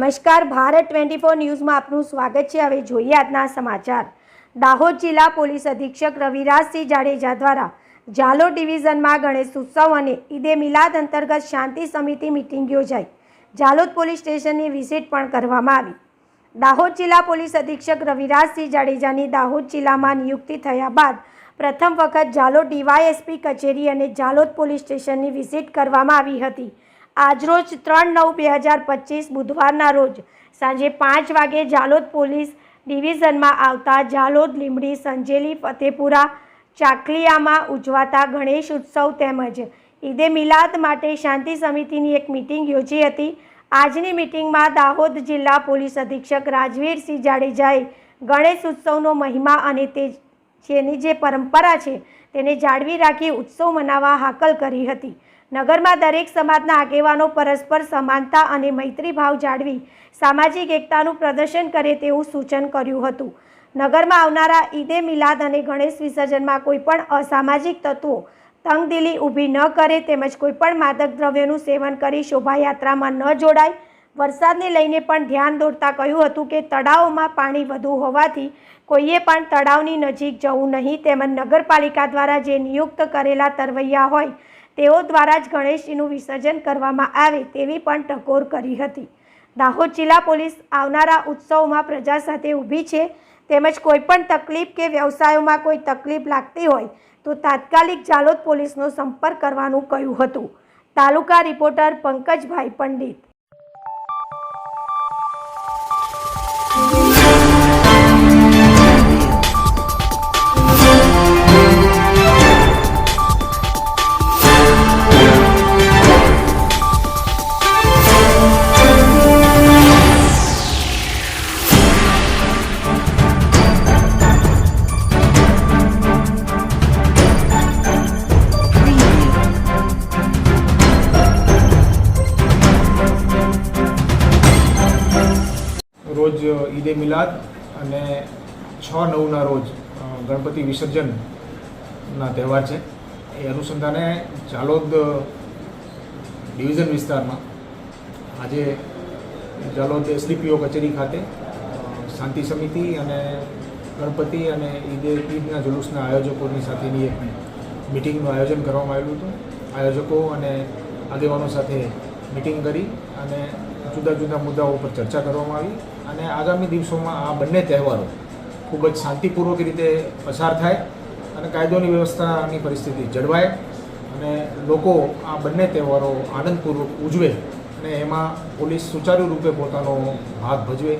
નમસ્કાર, ભારત 24 ન્યૂઝમાં આપનું સ્વાગત છે। હવે જોઈએ આજના સમાચાર। દાહોદ જિલ્લા પોલીસ અધિક્ષક રવિરાજસિંહ જાડેજા દ્વારા ઝાલોદ ડિવિઝનમાં ગણેશ ઉત્સવ અને ઈદે મિલાદ અંતર્ગત શાંતિ સમિતિ મીટિંગ યોજાઈ। ઝાલોદ પોલીસ સ્ટેશનની વિઝિટ પણ કરવામાં આવી। દાહોદ જિલ્લા પોલીસ અધિક્ષક રવિરાજસિંહ જાડેજાની દાહોદ જિલ્લામાં નિયુક્તિ થયા બાદ પ્રથમ વખત ઝાલોદ ડીવાયએસપી કચેરી અને ઝાલોદ પોલીસ સ્ટેશનની વિઝિટ કરવામાં આવી હતી। આજરોજ 3/9/2025 બુધવારના રોજ સાંજે 5 વાગે ઝાલોદ પોલીસ ડિવિઝનમાં આવતા ઝાલોદ, લીંબડી, સંજેલી, ફતેપુરા, ચાકલિયામાં ઉજવાતા ગણેશ ઉત્સવ તેમજ ઈદે મિલાદ માટે શાંતિ સમિતિની એક મિટિંગ યોજી હતી। આજની મિટિંગમાં દાહોદ જિલ્લા પોલીસ અધિક્ષક રાજવીરસિંહ જાડેજાએ ગણેશ ઉત્સવનો મહિમા અને તેની જે પરંપરા છે તેને જાળવી રાખી ઉત્સવ મનાવવા હાકલ કરી હતી। નગરમાં દરેક સમાજના આગેવાનો પરસ્પર સમાનતા અને મૈત્રીભાવ જાળવી સામાજિક એકતાનું પ્રદર્શન કરે તેવું સૂચન કર્યું હતું। નગરમાં આવનારા ઈદે મિલાદ અને ગણેશ વિસર્જનમાં કોઈપણ અસામાજિક તત્વો તંગદિલી ઊભી ન કરે તેમજ કોઈપણ માદક દ્રવ્યોનું સેવન કરી શોભાયાત્રામાં ન જોડાય। વરસાદને લઈને પણ ધ્યાન દોરતા કહ્યું હતું કે તળાવોમાં પાણી વધુ હોવાથી કોઈએ પણ તળાવની નજીક જવું નહીં તેમજ નગરપાલિકા દ્વારા જે નિયુક્ત કરેલા તરવૈયા હોય તેઓ દ્વારા જ ગણેશજીનું વિસર્જન કરવામાં આવે તેવી પણ ટકોર કરી હતી। દાહોદ જિલ્લા પોલીસ આવનારા ઉત્સવમાં પ્રજા સાથે ઊભી છે તેમજ કોઈપણ તકલીફ કે વ્યવસાયોમાં કોઈ તકલીફ લાગતી હોય તો તાત્કાલિક ઝાલોદ પોલીસનો સંપર્ક કરવાનું કહ્યું હતું। તાલુકા રિપોર્ટર પંકજભાઈ પંડિત। રોજ ઈદે મિલાદ અને 6/9ના રોજ ગણપતિ વિસર્જનના તહેવાર છે। એ અનુસંધાને ઝાલોદ ડિવિઝન વિસ્તારમાં આજે ઝાલોદ એસડીપીઓ કચેરી ખાતે શાંતિ સમિતિ અને ગણપતિ અને ઈદના જુલુસના આયોજકોની સાથેની એક મિટિંગનું આયોજન કરવામાં આવેલું હતું। આયોજકો અને આગેવાનો સાથે મિટિંગ કરી અને જુદા જુદા મુદ્દાઓ પર ચર્ચા કરવામાં આવી અને આગામી દિવસોમાં આ બંને તહેવારો ખૂબ જ શાંતિપૂર્વક રીતે પસાર થાય અને કાયદોની વ્યવસ્થાની પરિસ્થિતિ જળવાય અને લોકો આ બંને તહેવારો આનંદપૂર્વક ઉજવે અને એમાં પોલીસ સુચારુ રૂપે પોતાનો ભાગ ભજવે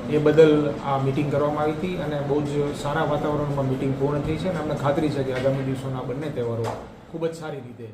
એ બદલ આ મિટિંગ કરવામાં આવી હતી અને બહુ જ સારા વાતાવરણમાં મિટિંગ પૂર્ણ થઈ છે અને અમને ખાતરી છે કે આગામી દિવસોના બંને તહેવારો ખૂબ જ સારી રીતે